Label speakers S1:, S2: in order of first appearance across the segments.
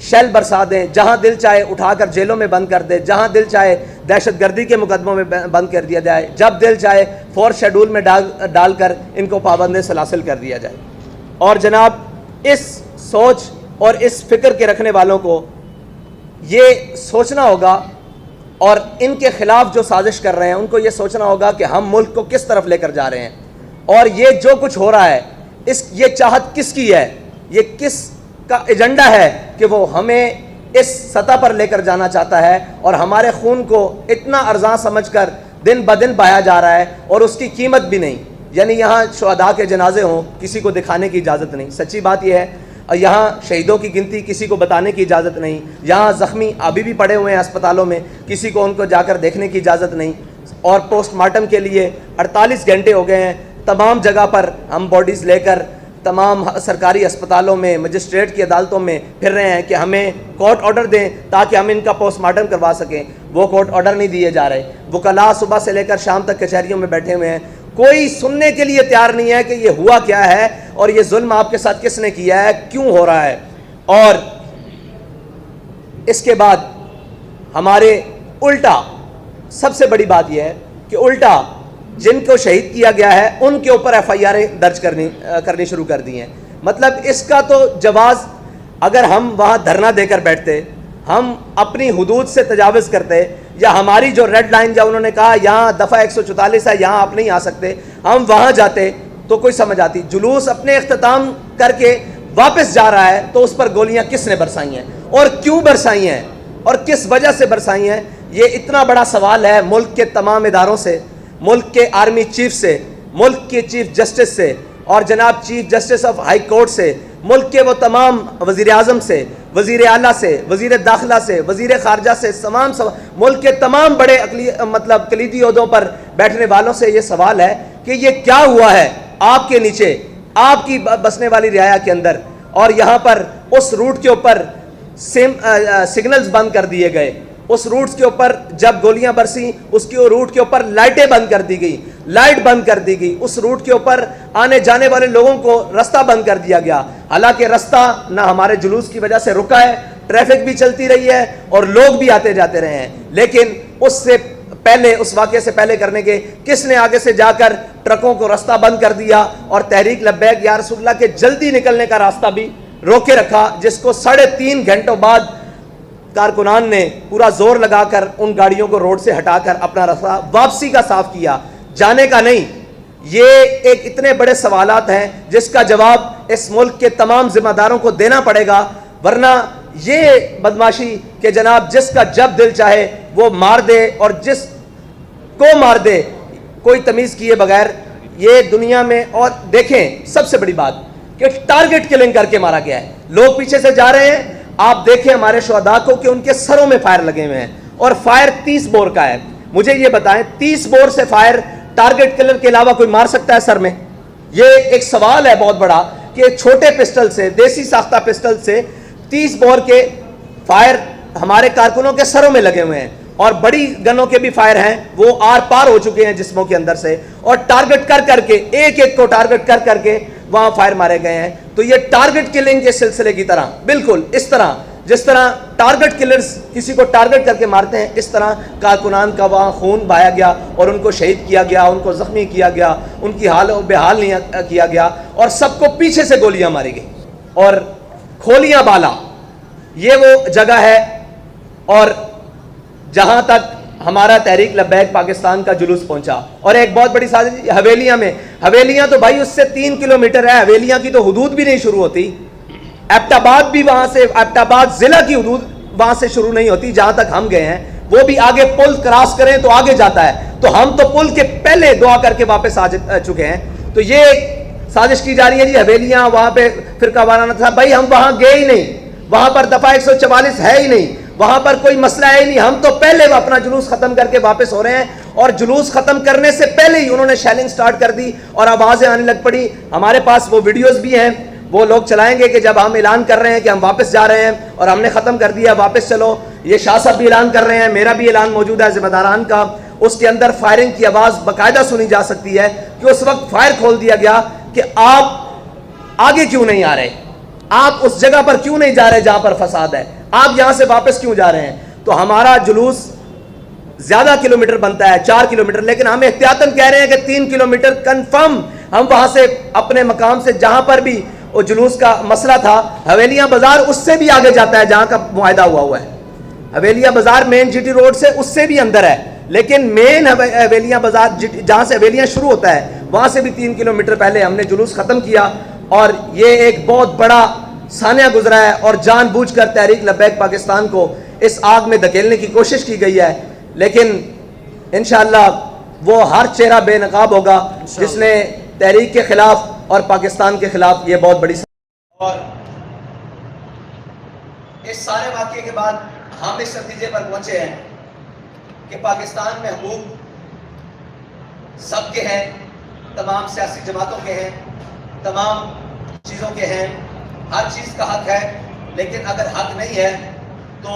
S1: Shell برسا دیں, جہاں دل چاہے اٹھا کر جیلوں میں بند کر دیں, جہاں دل چاہے دہشت گردی کے مقدموں میں بند کر دیا جائے, جب دل چاہے فورس شیڈول میں ڈال کر ان کو پابند سلاسل کر دیا جائے. اور جناب اس سوچ اور اس فکر کے رکھنے والوں کو یہ سوچنا ہوگا, اور ان کے خلاف جو سازش کر رہے ہیں ان کو یہ سوچنا ہوگا کہ ہم ملک کو کس طرف لے کر جا رہے ہیں, اور یہ جو کچھ ہو رہا ہے یہ چاہت کس کی ہے, یہ کس کا ایجنڈا ہے کہ وہ ہمیں اس سطح پر لے کر جانا چاہتا ہے, اور ہمارے خون کو اتنا ارزاں سمجھ کر دن بدن بہایا جا رہا ہے اور اس کی قیمت بھی نہیں. یعنی یہاں شہداء کے جنازے ہوں, کسی کو دکھانے کی اجازت نہیں. سچی بات یہ ہے, یہاں شہیدوں کی گنتی کسی کو بتانے کی اجازت نہیں. یہاں زخمی ابھی بھی پڑے ہوئے ہیں اسپتالوں میں, کسی کو ان کو جا کر دیکھنے کی اجازت نہیں. اور پوسٹ مارٹم کے لیے 48 گھنٹے ہو گئے ہیں, تمام جگہ پر ہم باڈیز لے کر تمام سرکاری اسپتالوں میں, مجسٹریٹ کی عدالتوں میں پھر رہے ہیں کہ ہمیں کورٹ آرڈر دیں تاکہ ہم ان کا پوسٹ مارٹم کروا سکیں. وہ کورٹ آرڈر نہیں دیے جا رہے. وکلاء صبح سے لے کر شام تک کچہریوں میں بیٹھے ہوئے ہیں, کوئی سننے کے لیے تیار نہیں ہے کہ یہ ہوا کیا ہے اور یہ ظلم آپ کے ساتھ کس نے کیا ہے, کیوں ہو رہا ہے. اور اس کے بعد ہمارے الٹا سب سے بڑی بات یہ ہے کہ الٹا جن کو شہید کیا گیا ہے ان کے اوپر FIR درج کرنی شروع کر دی ہیں. مطلب اس کا تو جواز, اگر ہم وہاں دھرنا دے کر بیٹھتے, ہم اپنی حدود سے تجاوز کرتے, یا ہماری جو ریڈ لائن یا انہوں نے کہا یہاں دفعہ 144 ہے یہاں آپ نہیں آ سکتے, ہم وہاں جاتے تو کوئی سمجھ آتی. جلوس اپنے اختتام کر کے واپس جا رہا ہے تو اس پر گولیاں کس نے برسائی ہیں اور کیوں برسائی ہیں اور کس وجہ سے برسائی ہیں, یہ اتنا بڑا سوال ہے ملک کے تمام اداروں سے, ملک کے آرمی چیف سے, ملک کے چیف جسٹس سے, اور جناب chief justice of high court سے, ملک کے وہ تمام وزیر اعظم سے, وزیر اعلیٰ سے, وزیر داخلہ سے, وزیر خارجہ سے, ملک کے تمام بڑے مطلب کلیدی عہدوں پر بیٹھنے والوں سے یہ سوال ہے کہ یہ کیا ہوا ہے آپ کے نیچے, آپ کی بسنے والی رعایا کے اندر. اور یہاں پر اس روٹ کے اوپر سگنلز بند کر دیے گئے, اس روٹ کے اوپر جب گولیاں برسی اس کے روٹ کے اوپر لائٹیں بند کر دی گئی, لائٹ بند کر دی گئی, اس روٹ کے اوپر آنے جانے والے لوگوں کو رستہ بند کر دیا گیا. حالانکہ رستہ نہ ہمارے جلوس کی وجہ سے رکا ہے, ٹریفک بھی چلتی رہی ہے اور لوگ بھی آتے جاتے رہے ہیں, لیکن اس سے پہلے, اس واقعے سے پہلے کرنے کے کس نے آگے سے جا کر ٹرکوں کو رستہ بند کر دیا اور تحریک لبیک یا رسول اللہ کے جلدی نکلنے کا راستہ بھی روکے رکھا, جس کو 3.5 گھنٹوں بعد کارکنان نے پورا زور لگا کر ان گاڑیوں کو روڈ سے ہٹا کر اپنا راستہ واپسی کا صاف کیا, جانے کا نہیں. یہ ایک اتنے بڑے سوالات ہیں جس کا جواب اس ملک کے تمام ذمہ داروں کو دینا پڑے گا, ورنہ یہ بدماشی کہ جناب جس کا جب دل چاہے وہ مار دے اور جس کو مار دے کوئی تمیز کیے بغیر, یہ دنیا میں. اور دیکھیں سب سے بڑی بات کہ ٹارگٹ کلنگ کر کے مارا گیا ہے, لوگ پیچھے سے جا رہے ہیں, آپ دیکھیں ہمارے شہداء کو کہ ان کے سروں میں فائر لگے ہوئے ہیں, اور فائر 30 بور کا ہے. مجھے یہ بتائیں 30 بور سے فائر ٹارگٹ کلر کے علاوہ کوئی مار سکتا ہے سر میں؟ یہ ایک سوال ہے بہت بڑا کہ چھوٹے پسٹل سے, دیسی ساختہ پسٹل سے 30 بور کے فائر ہمارے کارکنوں کے سروں میں لگے ہوئے ہیں, اور بڑی گنوں کے بھی فائر ہیں وہ آر پار ہو چکے ہیں جسموں کے اندر سے, اور ٹارگٹ کر کر کے ایک ایک کو ٹارگٹ کر کر کے وہاں فائر مارے گئے ہیں. تو یہ ٹارگٹ کلنگ کے سلسلے کی طرح, بالکل اس طرح جس طرح ٹارگٹ کلرز کسی کو ٹارگٹ کر کے مارتے ہیں, اس طرح کارکنان کا وہاں خون بہایا گیا اور ان کو شہید کیا گیا, ان کو زخمی کیا گیا, ان کی حال و بحال نہیں کیا گیا, اور سب کو پیچھے سے گولیاں ماری گئی. اور کھولیاں بالا یہ وہ جگہ ہے, اور جہاں تک ہمارا تحریک لبیک پاکستان کا جلوس پہنچا. اور ایک بہت بڑی سازش حویلیاں میں, حویلیاں تو بھائی اس سے 3 کلومیٹر ہے, حویلیاں کی تو حدود بھی نہیں شروع ہوتی. ایبٹ آباد بھی وہاں سے, ایبٹ آباد ضلع کی حدود وہاں سے شروع نہیں ہوتی جہاں تک ہم گئے ہیں, وہ بھی آگے پل کراس کریں تو آگے جاتا ہے, تو ہم تو پل کے پہلے دعا کر کے واپس آ چکے ہیں. تو یہ سازش کی جا رہی ہے جی حویلیاں وہاں پہ فرقہ وارانہ تھا. بھائی ہم وہاں گئے ہی نہیں, وہاں پر دفعہ 144 ہے ہی نہیں, وہاں پر کوئی مسئلہ ہے ہی نہیں. ہم تو پہلے اپنا جلوس ختم کر کے واپس ہو رہے ہیں, اور جلوس ختم کرنے سے پہلے ہی انہوں نے شیلنگ سٹارٹ کر دی اور آوازیں آنے لگ پڑی. ہمارے پاس وہ ویڈیوز بھی ہیں, وہ لوگ چلائیں گے کہ جب ہم اعلان کر رہے ہیں کہ ہم واپس جا رہے ہیں اور ہم نے ختم کر دیا, واپس چلو. یہ شاہ صاحب بھی اعلان کر رہے ہیں, میرا بھی اعلان موجود ہے ذمہ داران کا, اس کے اندر فائرنگ کی آواز باقاعدہ سنی جا سکتی ہے کہ اس وقت فائر کھول دیا گیا کہ آپ آگے کیوں نہیں آ رہے, آپ اس جگہ پر کیوں نہیں جا رہے جہاں پر فساد ہے؟ آپ یہاں سے واپس کیوں جا رہے ہیں؟ تو ہمارا جلوس زیادہ کلومیٹر بنتا ہے، 4 کلومیٹر، لیکن ہم احتیاطاً کہہ رہے ہیں کہ 3 کلومیٹر کنفرم ہم وہاں سے اپنے مقام سے جہاں پر بھی وہ جلوس کا مسئلہ تھا، حویلیاں بازار اس سے بھی آگے جاتا ہے جہاں کا معاہدہ ہوا ہے، حویلیاں بازار مین جی ٹی روڈ سے اس سے بھی اندر ہے، لیکن مین حویلیاں بازار جہاں سے حویلیاں شروع ہوتا ہے وہاں سے بھی 3 کلومیٹر پہلے ہم نے جلوس ختم کیا، اور یہ ایک بہت بڑا سانحہ گزرا ہے، اور جان بوجھ کر تحریک لبیک پاکستان کو اس آگ میں دھکیلنے کی کوشش کی گئی ہے، لیکن انشاءاللہ وہ ہر چہرہ بے نقاب ہوگا جس نے تحریک کے خلاف اور پاکستان کے خلاف یہ بہت بڑی اور اس سارے واقعے کے بعد ہم اس نتیجے پر پہنچے ہیں کہ پاکستان میں حقوق سب کے ہیں، تمام سیاسی جماعتوں کے ہیں، تمام چیزوں کے ہیں، ہر چیز کا حق ہے، لیکن اگر حق نہیں ہے تو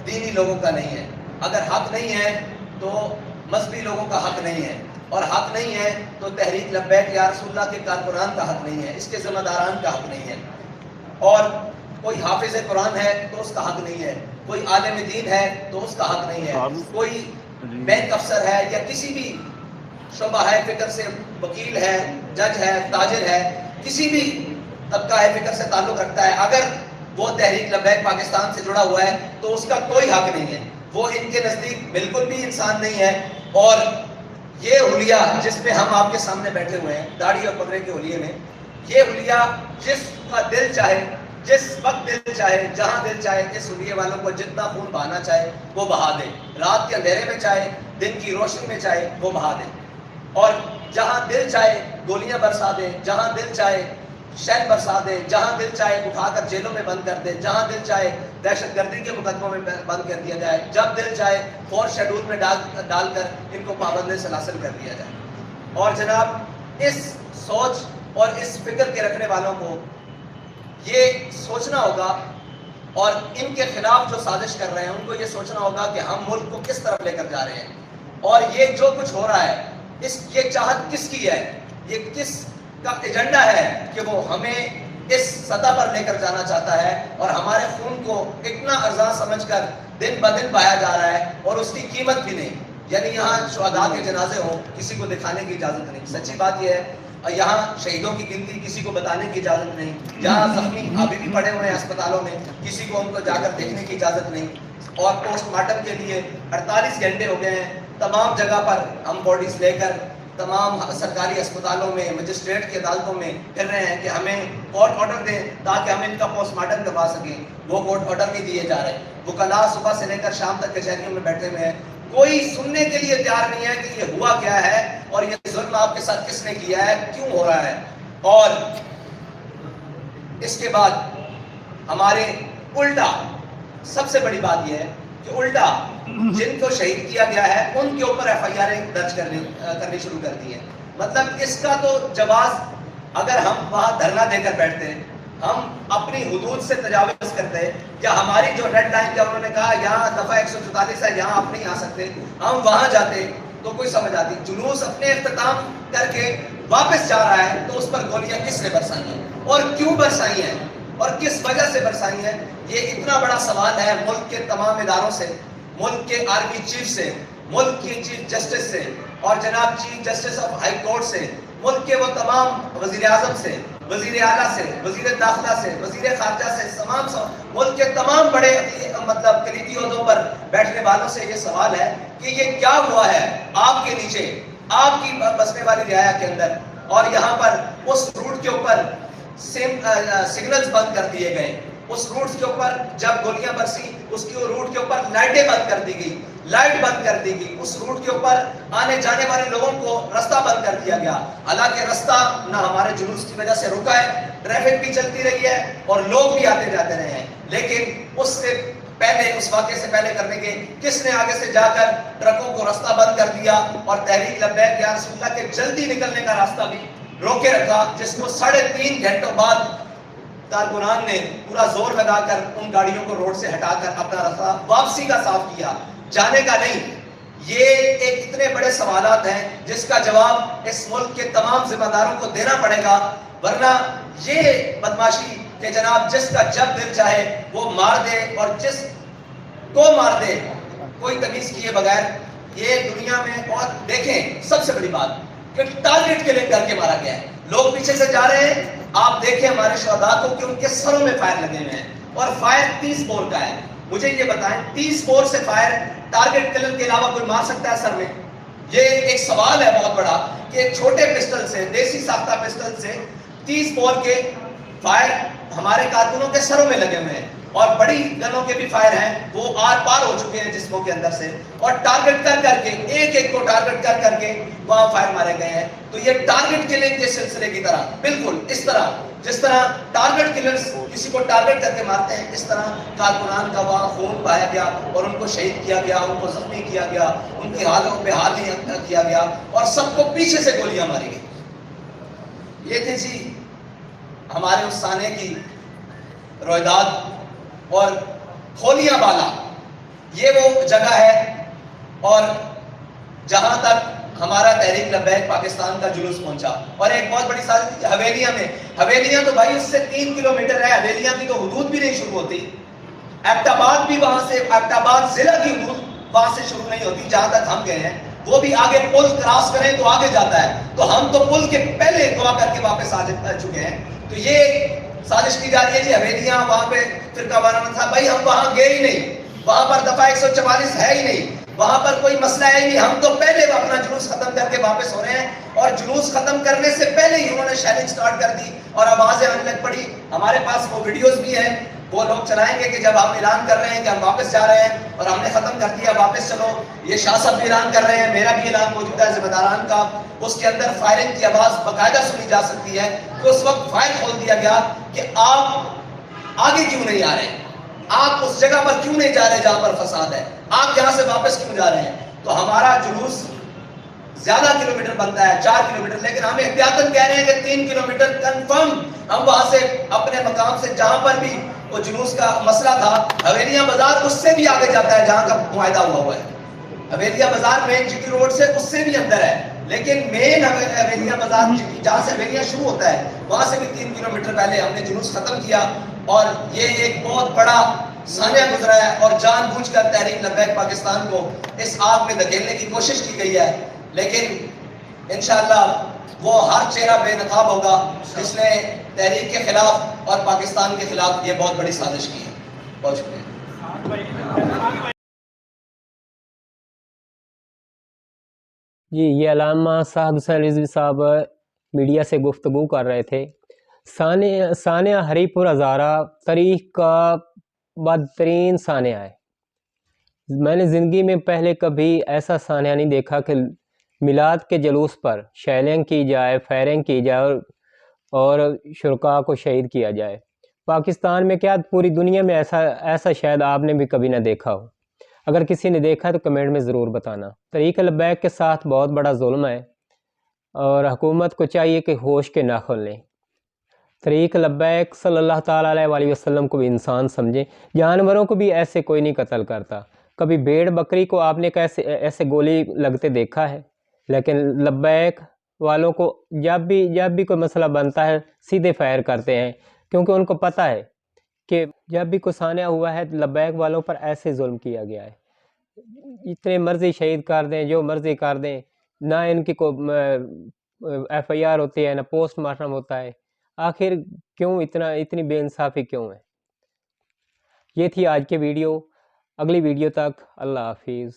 S1: دینی لوگوں کا نہیں ہے، اگر حق نہیں ہے تو مذہبی لوگوں کا حق نہیں ہے، اور حق نہیں ہے تو تحریک لبیک یا رسول اللہ کے کارکنان کا حق نہیں ہے، اس کے ذمہ داران کا حق نہیں ہے، اور کوئی حافظ قرآن ہے تو اس کا حق نہیں ہے، کوئی عالم دین ہے تو اس کا حق نہیں ہے، کوئی بینک افسر ہے یا کسی بھی شعبہ ہے فکر سے وکیل ہے، جج ہے، تاجر ہے، کسی بھی طبقہ ہے فکر سے تعلق رکھتا ہے، اگر وہ تحریک لبیک پاکستان سے جڑا ہوا ہے تو اس کا کوئی حق نہیں ہے، وہ ان کے نزدیک بالکل بھی انسان نہیں ہے، اور یہ حلیہ جس پہ ہم آپ کے سامنے بیٹھے ہوئے ہیں داڑھی اور پگڑے کے حلیے میں، یہ حلیہ جس کا دل چاہے، جس وقت دل چاہے، جہاں دل چاہے، اس حلیے والوں کو جتنا خون بہانا چاہے وہ بہا دے، رات کے اندھیرے میں چاہے، دن کی روشنی میں چاہے وہ بہا دے، اور جہاں دل چاہے گولیاں برسا دے، جہاں دل چاہے شہد برسا دے، جہاں دل چاہے اٹھا کر جیلوں میں بند کر دے، جہاں دل چاہے دہشت گردی کے مقدموں میں بند کر دیا جائے، جب دل چاہے فور شیڈول میں ڈال کر ان کو پابند سلاسل کر دیا جائے۔ اور جناب اس سوچ اور اس فکر کے رکھنے والوں کو یہ سوچنا ہوگا، اور ان کے خلاف جو سازش کر رہے ہیں ان کو یہ سوچنا ہوگا کہ ہم ملک کو کس طرف لے کر جا رہے ہیں، اور یہ جو کچھ ہو رہا ہے یہ چاہت کس کی ہے، یہ کس کا ایجنڈا ہے کہ وہ ہمیں اس سطح پر لے کر جانا چاہتا ہے، اور ہمارے خون کو اتنا ارزاں سمجھ کر دن بدن پایا جا رہا ہے، اور اس کی قیمت بھی نہیں، یعنی یہاں شہداء کے جنازے ہوں کسی کو دکھانے کی اجازت نہیں، سچی بات یہ ہے، یہاں شہیدوں کی گنتی کسی کو بتانے کی اجازت نہیں، جہاں زخمی ابھی بھی پڑے ہوئے ہیں اسپتالوں میں کسی کو ان کو جا کر دیکھنے کی اجازت نہیں، اور پوسٹ مارٹم کے لیے 48 گھنٹے ہو گئے ہیں، تمام جگہ پر ہم باڈیز لے کر تمام سرکاری اسپتالوں میں، مجسٹریٹ کی عدالتوں میں پھر رہے ہیں کہ ہمیں کورٹ آرڈر دیں تاکہ ہم ان کا پوسٹ مارٹم کروا سکیں، وہ کورٹ آرڈر نہیں دیے جا رہے، وکلاء صبح سے لے کر شام تک کچہریوں میں بیٹھے ہوئے ہیں، کوئی سننے کے لیے تیار نہیں ہے کہ یہ ہوا کیا ہے، اور یہ ظلم آپ کے ساتھ کس نے کیا ہے، کیوں ہو رہا ہے، اور اس کے بعد ہمارے الٹا سب سے بڑی بات یہ ہے کہ الٹا جن کو شہید کیا گیا ہے ان کے اوپر ایف آئی آر درج کرنی شروع کر دی ہے، مطلب اس کا تو جواز، اگر ہم وہاں دھرنا دے کر بیٹھتے ہیں، ہم اپنی حدود سے تجاوز کرتے ہیں، یا ہماری جو ریڈ لائن کا انہوں نے کہا یہاں دفعہ 144 ہے یہاں آپ نہیں آ سکتے، ہم وہاں جاتے تو کوئی سمجھ آتی، جلوس اپنے اختتام کر کے واپس جا رہا ہے تو اس پر گولیاں کس نے برسائی ہیں اور کیوں برسائی ہیں اور کس وجہ سے برسائی ہیں، یہ اتنا بڑا سوال ہے ملک کے تمام اداروں سے، ملک کے آرمی چیف سے، ملک کی چیف جسٹس سے، اور جناب chief justice of high court سے، ملک کے وہ تمام وزیر اعظم سے، وزیر اعلیٰ سے، وزیر داخلہ سے، وزیر خارجہ سے، تمام ملک کے تمام بڑے مطلب کلیدی عہدوں پر بیٹھنے والوں سے یہ سوال ہے کہ یہ کیا ہوا ہے آپ کے نیچے، آپ کی بسنے والی رعایا کے اندر، اور یہاں پر اس روٹ کے اوپر سگنلز بند کر دیے گئے، اس روٹ کے اوپر جب گولیاں برسی اس کی روٹ کے اوپر لائٹیں بند کر دی گئی، لائٹ بند کر دی گئی، اس روٹ کے اوپر آنے جانے والے لوگوں کو رستہ بند کر دیا گیا، حالانکہ رستہ نہ ہمارے جلوس کی وجہ سے رکا ہے، ٹریفک بھی چلتی رہی ہے اور لوگ بھی آتے جاتے رہے ہیں، لیکن اس سے پہلے، اس واقعے سے پہلے کرنے کے کس نے آگے سے جا کر ٹرکوں کو رستہ بند کر دیا اور تحریک لبیک یا رسول اللہ کے جلدی نکلنے کا راستہ بھی روکے رکھا، جس کو 3.5 گھنٹوں بعد کارکنان نے پورا زور لگا کر ان گاڑیوں کو روڈ سے ہٹا کر اپنا راستہ واپسی کا صاف کیا، جانے کا نہیں۔ یہ ایک اتنے بڑے سوالات ہیں جس کا جواب اس ملک کے تمام ذمہ داروں کو دینا پڑے گا، ورنہ یہ بدماشی کہ جناب جس کا جب دل چاہے وہ مار دے اور جس کو مار دے کوئی تمیز کیے بغیر. یہ دنیا میں اور دیکھیں سب سے بڑی بات کہ ٹارگٹ کے لیے کر کے مارا گیا ہے. لوگ پیچھے سے جا رہے ہیں, آپ دیکھیں ہمارے شہداء کو کہ ان کے سروں میں فائر لگے ہوئے ہیں, اور فائر 30 بور کا ہے. مجھے یہ بتائیں 30 بور سے فائر ٹارگٹ کلر کے علاوہ کوئی مار سکتا ہے سر میں؟ یہ ایک سوال ہے بہت بڑا کہ ایک چھوٹے پسٹل سے, دیسی ساختہ پسٹل سے 30 بور کے فائر ہمارے کارکنوں کے سروں میں لگے ہوئے ہیں, اور بڑی گنوں کے بھی فائر ہیں وہ آر پار ہو چکے ہیں جسموں کے اندر سے, اور ٹارگٹ کر کے ایک ایک کو ٹارگٹ کر کے وہاں فائر مارے گئے ہیں. تو یہ ٹارگٹ کلنگ کے سلسلے کی طرح, بالکل اس طرح جس طرح ٹارگٹ کلرز کسی کو ٹارگٹ کر کے مارتے ہیں, اس طرح کارکنان کا وہاں خون پایا گیا اور ان کو شہید کیا گیا, ان کو زخمی کیا گیا, ان کی حالوں پہ حال نہیں کیا گیا, اور سب کو پیچھے سے گولیاں ماری گئی. یہ تھی جی ہمارے اس سانے کی رویداد. اور کھولیاں بالا یہ وہ جگہ ہے اور جہاں تک ہمارا تحریک لبیک پاکستان کا جلوس پہنچا. اور ایک بہت بڑی سازش حویلیاں میں, حویلیاں تو بھائی اس سے 3 کلومیٹر ہے, حویلیاں کی تو حدود بھی نہیں شروع ہوتی. ایبٹ آباد بھی وہاں سے, ایبٹ آباد ضلع کی حدود وہاں سے شروع نہیں ہوتی جہاں تک ہم گئے ہیں. وہ بھی آگے پل کراس کریں تو آگے جاتا ہے, تو ہم تو پل کے پہلے دعا کر کے واپس آ چکے ہیں. تو یہ سازش کی جا رہی ہے جی حویلیاں وہاں پہ فرقہ وارانہ تھا. بھائی ہم وہاں گئے ہی نہیں, وہاں پر دفعہ 144 ہے ہی نہیں, وہاں پر کوئی مسئلہ ہے ہی نہیں. ہم تو پہلے اپنا جلوس ختم کر کے واپس ہو رہے ہیں, اور جلوس ختم کرنے سے پہلے ہی انہوں نے شیلنگ سٹارٹ کر دی اور آوازیں آنے لگ پڑی. ہمارے پاس وہ ویڈیوز بھی ہیں, وہ لوگ چلائیں گے کہ جب آپ اعلان کر رہے ہیں کہ ہم واپس جا رہے ہیں اور ہم نے ختم کر دیا واپس چلو. یہ شاہ صاحب بھی اعلان کر رہے ہیں, میرا بھی اعلان موجود ہے ذمہ داران کا, اس کے اندر فائرنگ کی آواز باقاعدہ سنی جا سکتی ہے. تو اس وقت فائر کھول دیا گیا کہ آپ آگے کیوں نہیں آ رہے, آپ اس جگہ پر کیوں نہیں جا رہے جہاں پر فساد ہے, آپ یہاں سے واپس کیوں جا رہے ہیں. تو ہمارا جلوس زیادہ کلومیٹر بنتا ہے 4 کلومیٹر, لیکن ہم احتیاطاً کہہ رہے ہیں کہ 3 کلومیٹر کنفرم ہم وہاں سے اپنے مقام سے جہاں پر بھی وہ جلوس کا مسئلہ تھا. حویلیاں بازار اس سے بھی آگے جاتا ہے جہاں کا معاہدہ ہوا ہے. حویلیاں بازار مین جی ٹی روڈ سے اس سے بھی اندر ہے, لیکن مین حویلیاں بازار جہاں سے حویلیاں شروع ہوتا ہے وہاں سے بھی 3 کلومیٹر پہلے ہم نے جلوس ختم کیا. اور یہ ایک بہت بڑا سانحہ گزرا ہے, اور جان بوجھ کر تحریک لبیک پاکستان کو اس آگ میں دھکیلنے کی کوشش کی گئی ہے. لیکن انشاءاللہ وہ ہر چہرہ بے نقاب ہوگا جس نے تحریک کے خلاف اور پاکستان کے خلاف یہ بہت بڑی سازش کی ہے. بہت شکریہ.
S2: جی یہ علامہ صاحب حسین رضوی صاحب میڈیا سے گفتگو کر رہے تھے. سانحہ ہری پور ہزارہ تاریخ کا بدترین سانحہ ہے. میں نے زندگی میں پہلے کبھی ایسا سانحہ نہیں دیکھا کہ میلاد کے جلوس پر شیلنگ کی جائے, فائرنگ کی جائے اور شرکاء کو شہید کیا جائے. پاکستان میں کیا پوری دنیا میں ایسا شاید آپ نے بھی کبھی نہ دیکھا ہو. اگر کسی نے دیکھا ہے تو کمنٹ میں ضرور بتانا. تحریک لبیک کے ساتھ بہت بڑا ظلم ہے اور حکومت کو چاہیے کہ ہوش کے ناخن لیں. تحریک لبیک صلی اللہ تعالیٰ علیہ وسلم کو بھی انسان سمجھیں. جانوروں کو بھی ایسے کوئی نہیں قتل کرتا. کبھی بھیڑ بکری کو آپ نے ایسے گولی لگتے دیکھا ہے؟ لیکن لبیک والوں کو جب بھی کوئی مسئلہ بنتا ہے سیدھے فائر کرتے ہیں, کیونکہ ان کو پتہ ہے کہ جب بھی کوئی سانحہ ہوا ہے لبیک والوں پر ایسے ظلم کیا گیا ہے. اتنے مرضی شہید کر دیں, جو مرضی کر دیں, نہ ان کی کوئی ایف آئی آر ہوتی ہے نہ پوسٹ مارٹم ہوتا ہے. آخر کیوں اتنی بے انصافی کیوں ہے؟ یہ تھی آج کی ویڈیو. اگلی ویڈیو تک اللہ حافظ.